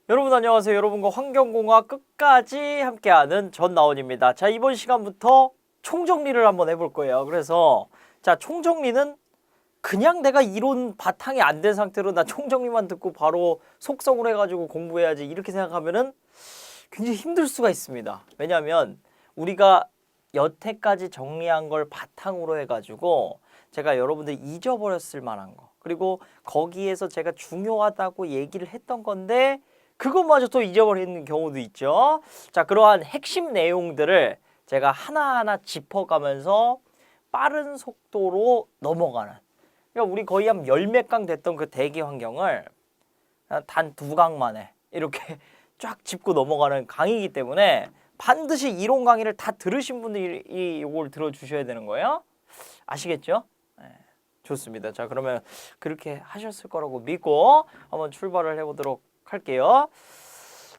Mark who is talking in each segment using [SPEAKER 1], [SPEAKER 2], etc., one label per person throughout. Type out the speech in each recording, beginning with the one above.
[SPEAKER 1] 여러분 안녕하세요. 여러분과 환경공학 끝까지 함께하는 전나원입니다. 자, 이번 시간부터 총정리를 한번 해볼 거예요. 그래서 자, 총정리는 그냥 내가 이론 바탕이 안 된 상태로 나 총정리만 듣고 바로 속성을 해가지고 공부해야지 이렇게 생각하면은 굉장히 힘들 수가 있습니다. 왜냐하면 우리가 여태까지 정리한 걸 바탕으로 해가지고 제가 여러분들 잊어버렸을 만한 거, 그리고 거기에서 제가 중요하다고 얘기를 했던 건데 그것마저 또 잊어버리는 경우도 있죠. 자, 그러한 핵심 내용들을 제가 하나하나 짚어가면서 빠른 속도로 넘어가는, 그러니까 우리 거의 한 열 몇 강 됐던 그 대기 환경을 단 2강 만에 이렇게 쫙 짚고 넘어가는 강의이기 때문에 반드시 이론 강의를 다 들으신 분들이 이걸 들어주셔야 되는 거예요. 아시겠죠? 네, 좋습니다. 자, 그러면 그렇게 하셨을 거라고 믿고 한번 출발을 해보도록 할게요.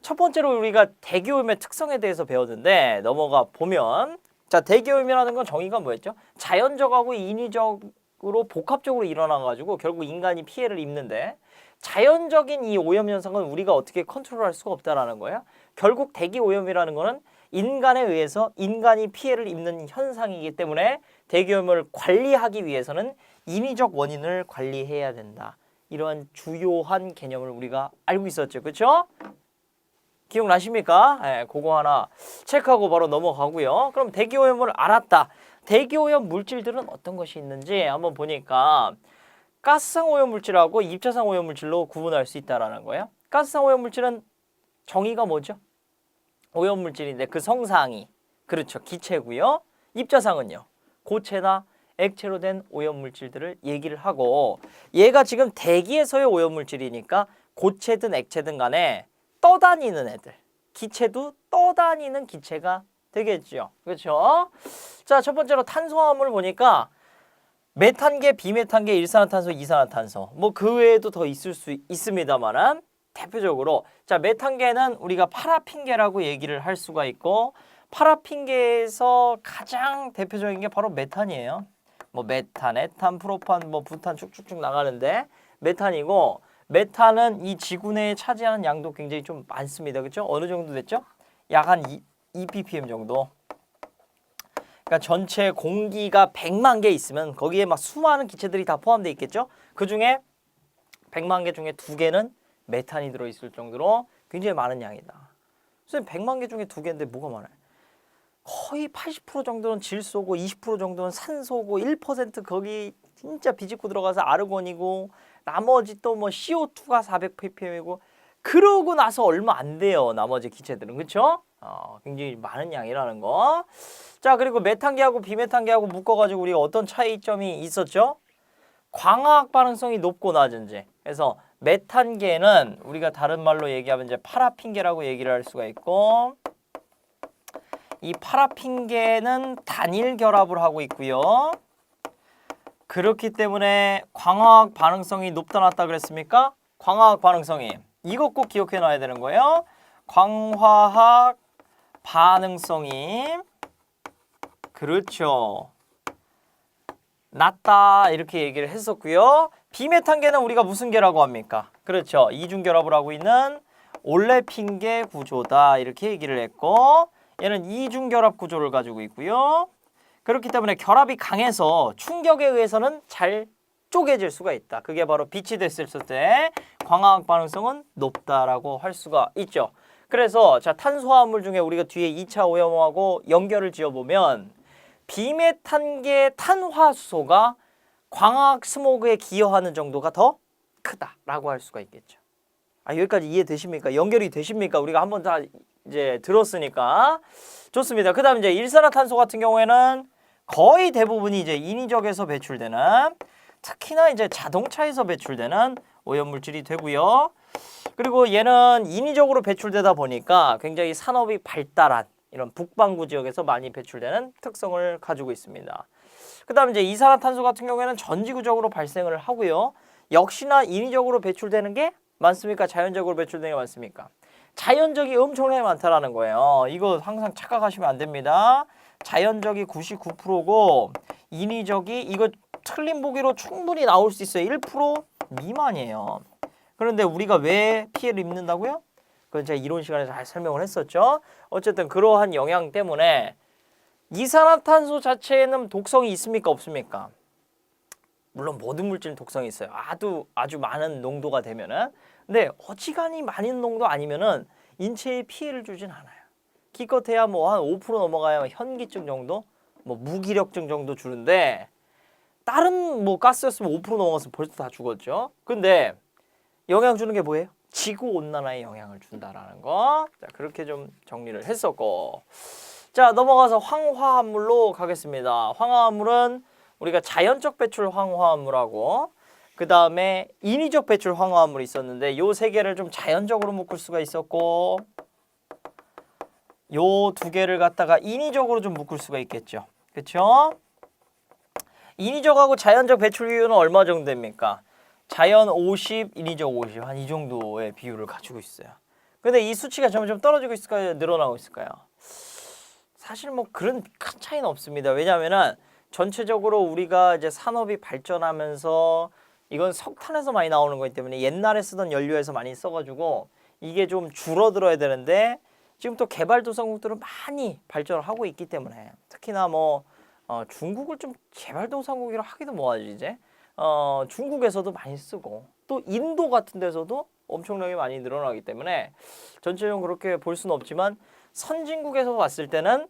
[SPEAKER 1] 첫 번째로 우리가 대기오염의 특성에 대해서 배웠는데 넘어가 보면, 자, 대기오염이라는 건 정의가 뭐였죠? 자연적하고 인위적으로 복합적으로 일어나가지고 결국 인간이 피해를 입는데, 자연적인 이 오염 현상은 우리가 어떻게 컨트롤할 수가 없다라는 거예요. 결국 대기오염이라는 거는 인간에 의해서 인간이 피해를 입는 현상이기 때문에 대기오염을 관리하기 위해서는 인위적 원인을 관리해야 된다. 이러한 주요한 개념을 우리가 알고 있었죠. 그렇죠? 기억나십니까? 네, 그거 하나 체크하고 바로 넘어가고요. 그럼 대기오염을 알았다. 대기오염 물질들은 어떤 것이 있는지 한번 보니까 가스상 오염 물질하고 입자상 오염 물질로 구분할 수 있다라는 거예요. 가스상 오염 물질은 정의가 뭐죠? 오염 물질인데 그 성상이, 그렇죠, 기체고요. 입자상은요, 고체나 액체로 된 오염 물질들을 얘기를 하고, 얘가 지금 대기에서의 오염 물질이니까 고체든 액체든 간에 떠다니는 애들, 기체도 떠다니는 기체가 되겠죠. 그렇죠? 자, 첫 번째로 탄수화물 보니까 메탄계, 비메탄계, 일산화탄소, 이산화탄소, 뭐 그 외에도 더 있을 수 있습니다만은 대표적으로, 자, 메탄계는 우리가 파라핀계라고 얘기를 할 수가 있고, 파라핀계에서 가장 대표적인 게 바로 메탄이에요. 뭐 메탄, 에탄, 프로판, 뭐 부탄 쭉쭉쭉 나가는데 메탄이고, 메탄은 이 지구 내에 차지하는 양도 굉장히 좀 많습니다. 그렇죠? 어느 정도 됐죠? 약 한 2ppm 정도. 그러니까 전체 공기가 100만 개 있으면 거기에 막 수많은 기체들이 다 포함되어 있겠죠? 그 중에 100만 개 중에 2개는 메탄이 들어있을 정도로 굉장히 많은 양이다. 선생님, 100만 개 중에 2개인데 뭐가 많아요? 거의 80% 정도는 질소고 20% 정도는 산소고 1% 거기 진짜 비집고 들어가서 아르곤이고, 나머지 또 뭐 CO2가 400ppm이고, 그러고 나서 얼마 안 돼요, 나머지 기체들은. 그렇죠? 굉장히 많은 양이라는 거. 자, 그리고 메탄계하고 비메탄계하고 묶어가지고 우리가 어떤 차이점이 있었죠? 광화학 반응성이 높고 낮은지. 그래서 메탄계는 우리가 다른 말로 얘기하면 이제 파라핀계라고 얘기를 할 수가 있고, 이 파라핀계는 단일 결합을 하고 있고요. 그렇기 때문에 광화학 반응성이 높다 낮다 그랬습니까? 광화학 반응성이, 이것 꼭 기억해 놔야 되는 거예요. 광화학 반응성이, 그렇죠, 낮다 이렇게 얘기를 했었고요. 비메탄계는 우리가 무슨 계라고 합니까? 그렇죠, 이중결합을 하고 있는 올레핀계 구조다 이렇게 얘기를 했고, 얘는 이중결합 구조를 가지고 있고요. 그렇기 때문에 결합이 강해서 충격에 의해서는 잘 쪼개질 수가 있다. 그게 바로 빛이 됐을 때 광화학 반응성은 높다라고 할 수가 있죠. 그래서 자, 탄수화물 중에 우리가 뒤에 2차 오염하고 연결을 지어보면 비메탄계 탄화수소가 광화학 스모그에 기여하는 정도가 더 크다라고 할 수가 있겠죠. 여기까지 이해되십니까? 연결이 되십니까? 우리가 한번 다 이제 들었으니까 좋습니다. 그 다음 이제 일산화탄소 같은 경우에는 거의 대부분이 이제 인위적에서 배출되는, 특히나 이제 자동차에서 배출되는 오염물질이 되고요. 그리고 얘는 인위적으로 배출되다 보니까 굉장히 산업이 발달한 이런 북반구 지역에서 많이 배출되는 특성을 가지고 있습니다. 그 다음 이제 이산화탄소 같은 경우에는 전지구적으로 발생을 하고요. 역시나 인위적으로 배출되는 게 많습니까? 자연적으로 배출되는 게 많습니까? 자연적이 엄청나게 많다라는 거예요. 이거 항상 착각하시면 안 됩니다. 자연적이 99%고 인위적이, 이거 틀린 보기로 충분히 나올 수 있어요. 1% 미만이에요. 그런데 우리가 왜 피해를 입는다고요? 그건 제가 이론 시간에 잘 설명을 했었죠. 어쨌든 그러한 영향 때문에 이산화탄소 자체에는 독성이 있습니까? 없습니까? 물론 모든 물질은 독성이 있어요. 아주 많은 농도가 되면은. 근데 어지간히 많은 농도 아니면은 인체에 피해를 주진 않아요. 기껏해야 뭐 한 5% 넘어가야 현기증 정도, 뭐 무기력증 정도 주는데 다른 뭐 가스였으면 5% 넘어갔으면 벌써 다 죽었죠. 근데 영향 주는 게 뭐예요? 지구 온난화에 영향을 준다라는 거. 자, 그렇게 좀 정리를 했었고. 자, 넘어가서 황화합물로 가겠습니다. 황화합물은 우리가 자연적 배출 황화합물하고 그 다음에 인위적 배출 황화합물이 있었는데 요 세 개를 좀 자연적으로 묶을 수가 있었고 요 두 개를 갖다가 인위적으로 좀 묶을 수가 있겠죠. 그렇죠? 인위적하고 자연적 배출 비율은 얼마 정도 됩니까? 자연 50, 인위적 50, 한 이 정도의 비율을 가지고 있어요. 근데 이 수치가 점점 떨어지고 있을까요? 늘어나고 있을까요? 사실 뭐 그런 큰 차이는 없습니다. 왜냐하면은 전체적으로 우리가 이제 산업이 발전하면서 이건 석탄에서 많이 나오는 거기 때문에 옛날에 쓰던 연료에서 많이 써가지고 이게 좀 줄어들어야 되는데 지금 또 개발도상국들은 많이 발전을 하고 있기 때문에 특히나 뭐 중국을 좀 개발도상국이라 하기도 뭐하지 이제 중국에서도 많이 쓰고 또 인도 같은 데서도 엄청나게 많이 늘어나기 때문에 전체적으로 그렇게 볼 수는 없지만 선진국에서 봤을 때는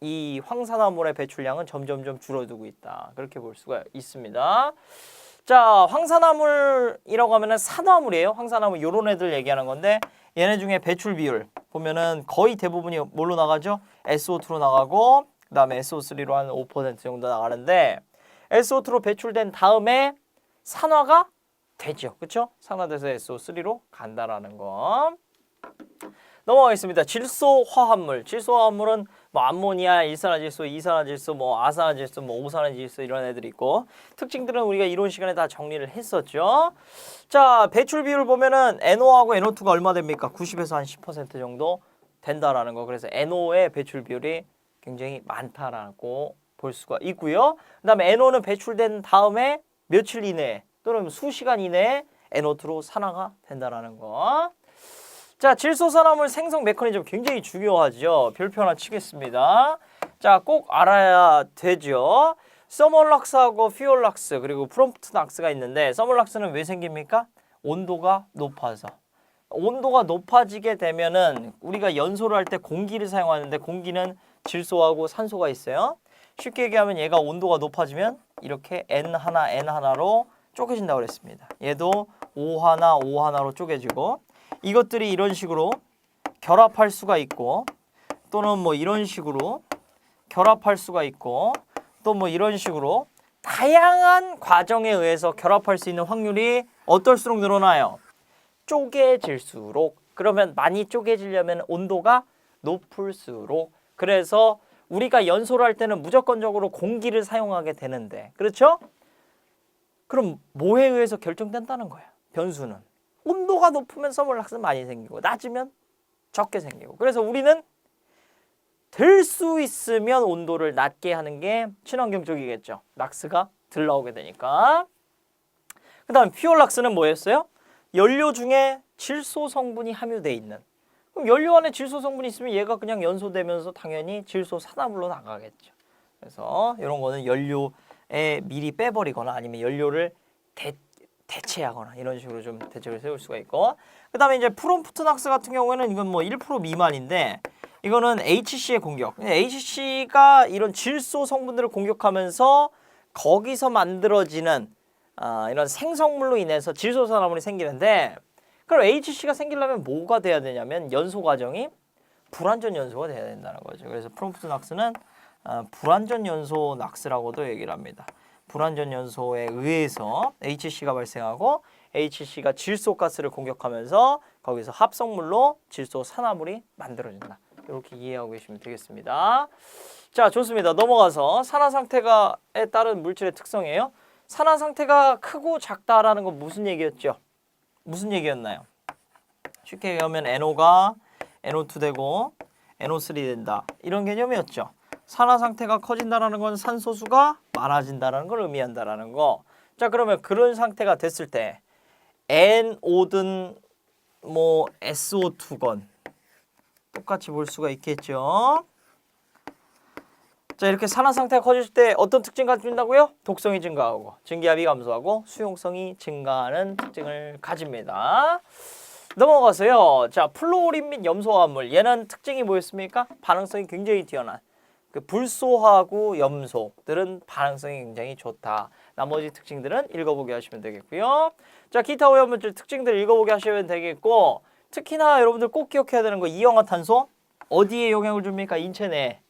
[SPEAKER 1] 이 황산화물의 배출량은 점점점 줄어들고 있다. 그렇게 볼 수가 있습니다. 자, 황산화물이라고 하면은 산화물이에요. 황산화물 요런 애들 얘기하는 건데 얘네 중에 배출 비율 보면은 거의 대부분이 뭘로 나가죠? SO2로 나가고 그다음에 SO3로 한 5% 정도 나가는데 SO2로 배출된 다음에 산화가 되죠. 그렇죠? 산화돼서 SO3로 간다라는 거. 넘어가겠습니다. 질소화합물. 질소화합물은 뭐 암모니아, 일산화질소, 이산화질소, 뭐 아산화질소, 뭐 오산화질소 이런 애들이 있고 특징들은 우리가 이론 시간에 다 정리를 했었죠. 자, 배출 비율 보면은 NO하고 NO2가 얼마 됩니까? 90에서 한 10% 정도 된다라는 거. 그래서 NO의 배출 비율이 굉장히 많다라고 볼 수가 있고요. 그다음에 NO는 배출된 다음에 며칠 이내에 또는 수시간 이내에 NO2로 산화가 된다라는 거. 자, 질소산화물 생성 메커니즘 굉장히 중요하죠. 별표 하나 치겠습니다. 자, 꼭 알아야 되죠. 서멀락스하고 퓨얼락스 그리고 프롬프트낙스가 있는데 서멀락스는 왜 생깁니까? 온도가 높아서. 온도가 높아지게 되면은 우리가 연소를 할 때 공기를 사용하는데 공기는 질소하고 산소가 있어요. 쉽게 얘기하면 얘가 온도가 높아지면 이렇게 N1로 쪼개진다고 그랬습니다. 얘도 O1로 쪼개지고 이것들이 이런 식으로 결합할 수가 있고 또는 뭐 이런 식으로 결합할 수가 있고 또 뭐 이런 식으로 다양한 과정에 의해서 결합할 수 있는 확률이 어떨수록 늘어나요? 쪼개질수록. 그러면 많이 쪼개지려면 온도가 높을수록. 그래서 우리가 연소를 할 때는 무조건적으로 공기를 사용하게 되는데 그렇죠? 그럼 뭐에 의해서 결정된다는 거야? 변수는. 온도가 높으면 서멀락스 많이 생기고 낮으면 적게 생기고 그래서 우리는 될 수 있으면 온도를 낮게 하는 게 친환경 쪽이겠죠. 락스가 덜 나오게 되니까. 그 다음 퓨얼락스는 뭐였어요? 연료 중에 질소 성분이 함유되어 있는. 그럼 연료 안에 질소 성분이 있으면 얘가 그냥 연소되면서 당연히 질소 산화물로 나가겠죠. 그래서 이런 거는 연료에 미리 빼버리거나 아니면 연료를 대체하거나 이런 식으로 좀 대책을 세울 수가 있고 그 다음에 이제 프롬프트낙스 같은 경우에는 이건 뭐 1% 미만인데 이거는 HC의 공격. HC가 이런 질소 성분들을 공격하면서 거기서 만들어지는 이런 생성물로 인해서 질소산화물이 생기는데 그럼 HC가 생기려면 뭐가 돼야 되냐면 연소 과정이 불완전 연소가 돼야 된다는 거죠. 그래서 프롬프트낙스는 불완전 연소 낙스라고도 얘기를 합니다. 불완전 연소에 의해서 HC가 발생하고 HC가 질소가스를 공격하면서 거기서 합성물로 질소산화물이 만들어진다. 이렇게 이해하고 계시면 되겠습니다. 자, 좋습니다. 넘어가서 산화 상태가에 따른 물질의 특성이에요. 산화 상태가 크고 작다라는 건 무슨 얘기였죠? 무슨 얘기였나요? 쉽게 얘기하면 NO가 NO2 되고 NO3 된다. 이런 개념이었죠. 산화 상태가 커진다라는 건 산소수가 많아진다라는 걸 의미한다라는 거. 자, 그러면 그런 상태가 됐을 때 NO든 뭐 SO2건 똑같이 볼 수가 있겠죠. 자, 이렇게 산화 상태가 커질 때 어떤 특징 가진다고요? 독성이 증가하고 증기압이 감소하고 수용성이 증가하는 특징을 가집니다. 넘어가서요. 자, 플로린 및 염소화합물 얘는 특징이 뭐였습니까? 반응성이 굉장히 뛰어난 그 불소하고 염소들은 반응성이 굉장히 좋다. 나머지 특징들은 읽어보게 하시면 되겠고요. 자, 기타 오염물질 특징들 읽어보게 하시면 되겠고, 특히나 여러분들 꼭 기억해야 되는 거 이氧화탄소 어디에 영향을 줍니까? 인체 내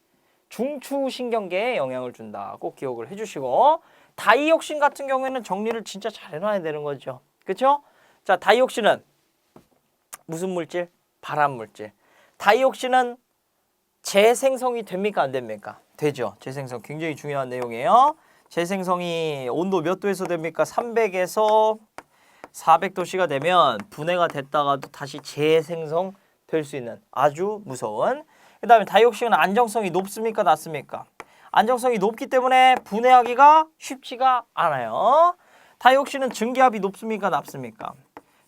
[SPEAKER 1] 중추신경계에 영향을 준다. 꼭 기억을 해주시고, 다이옥신 같은 경우에는 정리를 진짜 잘 해놔야 되는 거죠. 그렇죠? 자, 다이옥신은 무슨 물질? 발암 물질. 다이옥신은 재생성이 됩니까? 안 됩니까? 되죠. 재생성 굉장히 중요한 내용이에요. 재생성이 온도 몇 도에서 됩니까? 300에서 400도씨가 되면 분해가 됐다가도 다시 재생성 될 수 있는 아주 무서운. 그 다음에 다이옥신은 안정성이 높습니까? 낮습니까? 안정성이 높기 때문에 분해하기가 쉽지가 않아요. 다이옥신은 증기압이 높습니까? 낮습니까?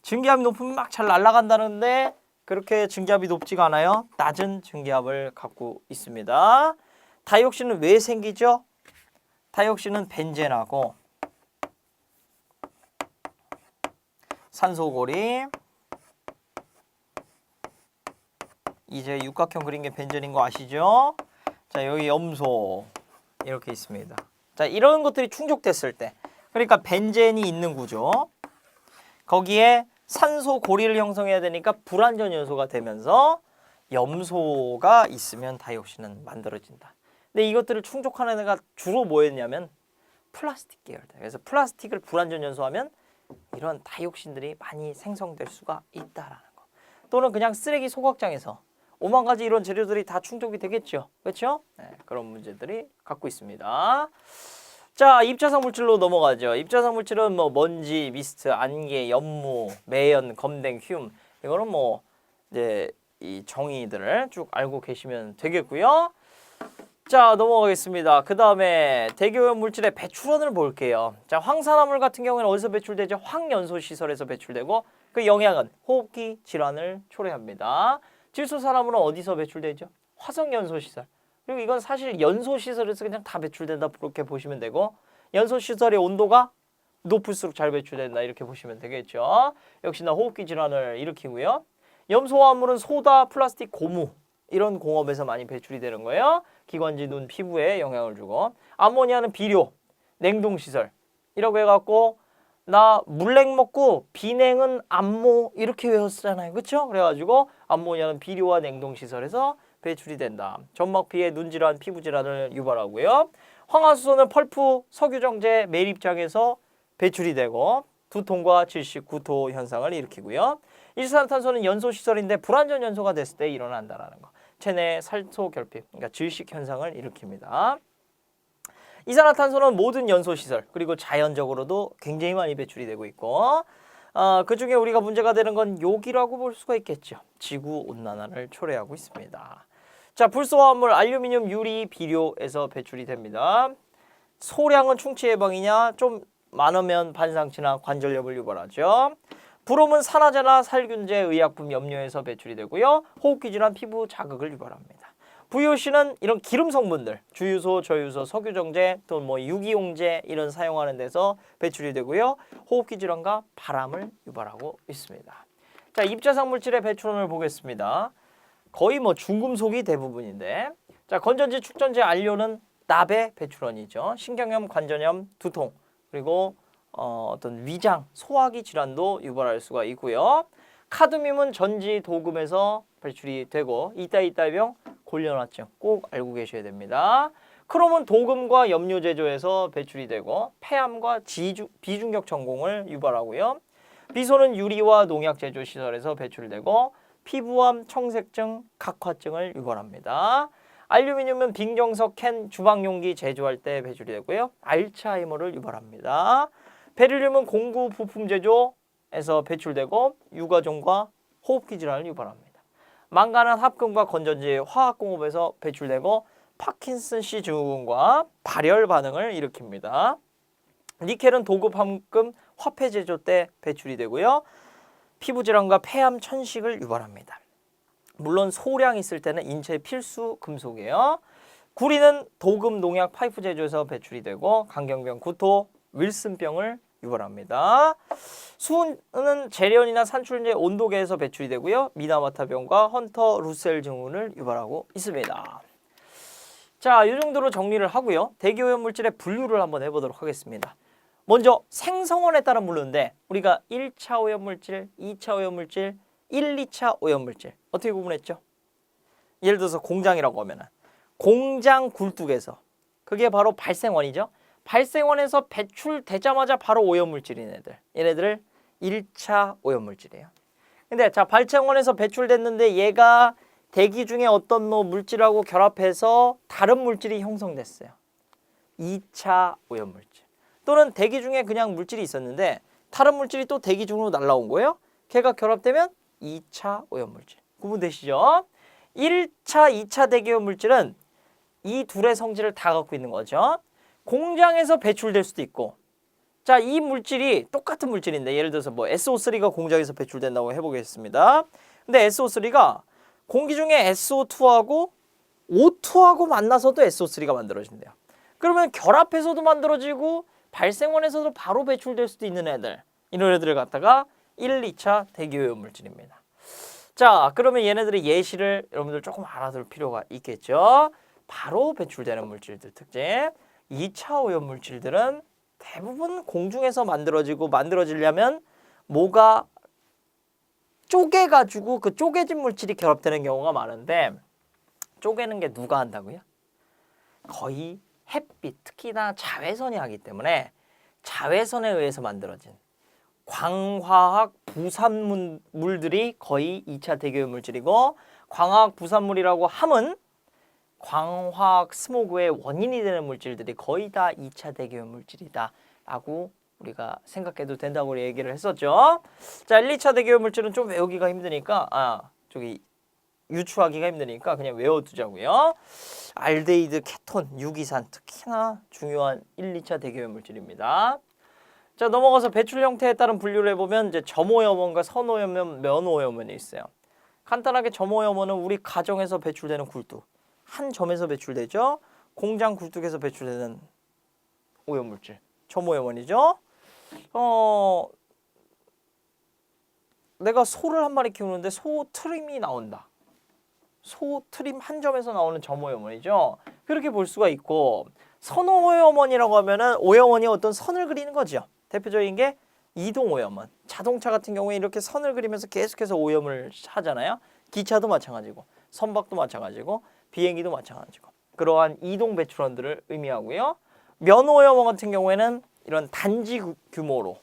[SPEAKER 1] 증기압이 높으면 막 잘 날아간다는데 그렇게 증기압이 높지가 않아요. 낮은 증기압을 갖고 있습니다. 다이옥신은 왜 생기죠? 다이옥신은 벤젠하고 산소고리, 이제 육각형 그린 게 벤젠인 거 아시죠? 자, 여기 염소 이렇게 있습니다. 자, 이런 것들이 충족됐을 때, 그러니까 벤젠이 있는 구조, 거기에 산소 고리를 형성해야 되니까 불완전 연소가 되면서 염소가 있으면 다이옥신은 만들어진다. 근데 이것들을 충족하는 애가 주로 뭐였냐면 플라스틱 계열다. 그래서 플라스틱을 불완전 연소하면 이런 다이옥신들이 많이 생성될 수가 있다라는 거. 또는 그냥 쓰레기 소각장에서 오만 가지 이런 재료들이 다 충족이 되겠죠. 그렇죠? 네, 그런 문제들이 갖고 있습니다. 자, 입자성 물질로 넘어가죠. 입자성 물질은 뭐 먼지, 미스트, 안개, 연무, 매연, 검댕, 흉. 이거는 뭐 이제 이 정의들을 쭉 알고 계시면 되겠고요. 자, 넘어가겠습니다. 그 다음에 대기오염 물질의 배출원을 볼게요. 자, 황산화물 같은 경우에는 어디서 배출되죠? 황연소 시설에서 배출되고 그 영향은 호흡기 질환을 초래합니다. 질소산화물은 어디서 배출되죠? 화석연소 시설. 그리고 이건 사실 연소 시설에서 그냥 다 배출된다 그렇게 보시면 되고 연소 시설의 온도가 높을수록 잘 배출된다 이렇게 보시면 되겠죠. 역시나 호흡기 질환을 일으키고요. 염소화합물은 소다, 플라스틱, 고무 이런 공업에서 많이 배출이 되는 거예요. 기관지, 눈, 피부에 영향을 주고 암모니아는 비료, 냉동시설이라고 해갖고 나 물냉 먹고 비냉은 암모 이렇게 외웠잖아요. 그렇죠? 그래가지고 암모니아는 비료와 냉동시설에서 배출이 된다. 점막 피해, 눈질환, 피부질환을 유발하고요. 황화수소는 펄프, 석유정제, 매립장에서 배출이 되고 두통과 질식, 구토 현상을 일으키고요. 일산화탄소는 연소시설인데 불완전 연소가 됐을 때 일어난다는 거. 체내 살소 결핍, 그러니까 질식 현상을 일으킵니다. 이산화탄소는 모든 연소시설 그리고 자연적으로도 굉장히 많이 배출이 되고 있고 그 중에 우리가 문제가 되는 건 욕이라고 볼 수가 있겠죠. 지구온난화를 초래하고 있습니다. 자, 불소화합물 알루미늄, 유리, 비료에서 배출이 됩니다. 소량은 충치 예방이냐 좀 많으면 반상치나 관절염을 유발하죠. 브롬은 산화제나 살균제, 의약품, 염료에서 배출이 되고요. 호흡기 질환, 피부 자극을 유발합니다. VOC는 이런 기름 성분들, 주유소, 저유소, 석유정제, 또 뭐 유기용제 이런 사용하는 데서 배출이 되고요. 호흡기 질환과 바람을 유발하고 있습니다. 자, 입자상 물질의 배출원을 보겠습니다. 거의 뭐 중금속이 대부분인데, 자, 건전지, 축전지, 안료는 납의 배출원이죠. 신경염, 관절염, 두통, 그리고 어떤 위장, 소화기 질환도 유발할 수가 있고요. 카드뮴은 전지, 도금에서 배출이 되고 이따이따병, 골련화증 꼭 알고 계셔야 됩니다. 크롬은 도금과 염료 제조에서 배출이 되고 폐암과 비중격 전공을 유발하고요. 비소는 유리와 농약 제조 시설에서 배출되고 피부암, 청색증, 각화증을 유발합니다. 알루미늄은 빈경석, 캔, 주방용기 제조할 때 배출이 되고요. 알츠하이머를 유발합니다. 베릴륨은 공구 부품 제조에서 배출되고 유가종과 호흡기 질환을 유발합니다. 망간은 합금과 건전지, 화학공업에서 배출되고 파킨슨씨 증후군과 발열 반응을 일으킵니다. 니켈은 도급, 합금, 화폐 제조 때 배출이 되고요. 피부 질환과 폐암, 천식을 유발합니다. 물론 소량 있을 때는 인체의 필수 금속이에요. 구리는 도금, 농약, 파이프 제조에서 배출이 되고 강경병, 구토, 윌슨병을 유발합니다. 수은은 재련이나 산출제 온도계에서 배출이 되고요. 미나마타병과 헌터 루셀 증후군을 유발하고 있습니다. 자, 이 정도로 정리를 하고요. 대기오염 물질의 분류를 한번 해보도록 하겠습니다. 먼저 생성원에 따라 물르는데 우리가 1차 오염물질, 2차 오염물질, 1, 2차 오염물질 어떻게 구분했죠? 예를 들어서 공장이라고 하면은 공장 굴뚝에서 그게 바로 발생원이죠. 발생원에서 배출되자마자 바로 오염물질인 애들. 얘네들을 1차 오염물질이에요. 근데 자, 발생원에서 배출됐는데 얘가 대기 중에 어떤 뭐 물질하고 결합해서 다른 물질이 형성됐어요. 2차 오염물질. 또는 대기 중에 그냥 물질이 있었는데 다른 물질이 또 대기 중으로 날라온 거예요. 걔가 결합되면 2차 오염물질. 구분되시죠? 1차, 2차 대기오염 물질은 이 둘의 성질을 다 갖고 있는 거죠. 공장에서 배출될 수도 있고, 자, 이 물질이 똑같은 물질인데 예를 들어서 뭐 SO3가 공장에서 배출된다고 해보겠습니다. 근데 SO3가 공기 중에 SO2하고 O2하고 만나서도 SO3가 만들어진대요. 그러면 결합해서도 만들어지고 발생원에서도 바로 배출될 수도 있는 애들, 이런 애들을 갖다가 1, 2차 대기오염 물질입니다. 자, 그러면 얘네들의 예시를 여러분들 조금 알아둘 필요가 있겠죠. 바로 배출되는 물질들 특징. 2차 오염 물질들은 대부분 공중에서 만들어지려면 뭐가 쪼개가지고 그 쪼개진 물질이 결합되는 경우가 많은데, 쪼개는 게 누가 한다고요? 거의 햇빛, 특히나 자외선이 하기 때문에 자외선에 의해서 만들어진 광화학 부산물들이 거의 2차 대기오염 물질이고, 광화학 부산물이라고 함은 광화학 스모그의 원인이 되는 물질들이 거의 다 2차 대기오염 물질이다 라고 우리가 생각해도 된다고 얘기를 했었죠. 자, 1, 2차 대기오염 물질은 좀 외우기가 힘드니까 유추하기가 힘드니까 그냥 외워두자고요. 알데히드, 케톤, 유기산 특히나 중요한 1, 2차 대기오염 물질입니다. 자, 넘어가서 배출 형태에 따른 분류를 해보면 이제 점오염원과 선오염원, 면오염원이 있어요. 간단하게 점오염원은 우리 가정에서 배출되는 굴뚝, 한 점에서 배출되죠. 공장 굴뚝에서 배출되는 오염물질, 점오염원이죠. 내가 소를 한 마리 키우는데 소 트림이 나온다. 소 트림 한 점에서 나오는 점오염원이죠. 그렇게 볼 수가 있고, 선오염원이라고 하면은 오염원이 어떤 선을 그리는 거죠. 대표적인 게 이동오염원. 자동차 같은 경우에 이렇게 선을 그리면서 계속해서 오염을 하잖아요. 기차도 마찬가지고, 선박도 마찬가지고, 비행기도 마찬가지고. 그러한 이동 배출원들을 의미하고요. 면오염원 같은 경우에는 이런 단지 규모로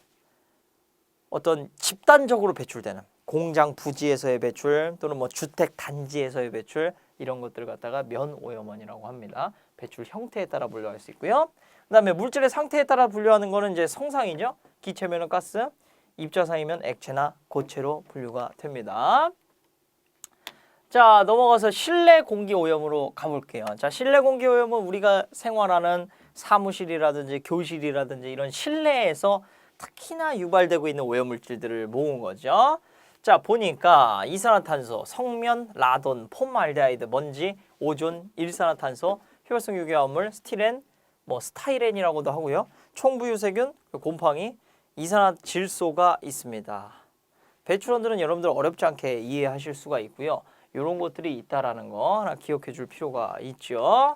[SPEAKER 1] 어떤 집단적으로 배출되는 공장 부지에서의 배출 또는 뭐 주택 단지에서의 배출, 이런 것들을 갖다가 면오염원이라고 합니다. 배출 형태에 따라 분류할 수 있고요. 그다음에 물질의 상태에 따라 분류하는 거는 이제 성상이죠. 기체면은 가스, 입자상이면 액체나 고체로 분류가 됩니다. 자, 넘어가서 실내 공기 오염으로 가볼게요. 자, 실내 공기 오염은 우리가 생활하는 사무실이라든지 교실이라든지 이런 실내에서 특히나 유발되고 있는 오염물질들을 모은 거죠. 자, 보니까 이산화탄소, 성면, 라돈, 폼알데하이드, 먼지, 오존, 일산화탄소, 휘발성 유기화합물, 스티렌, 스타이렌이라고도 하고요. 총부유세균, 곰팡이, 이산화질소가 있습니다. 배출원들은 여러분들 어렵지 않게 이해하실 수가 있고요. 이런 것들이 있다라는 거 하나 기억해 줄 필요가 있죠.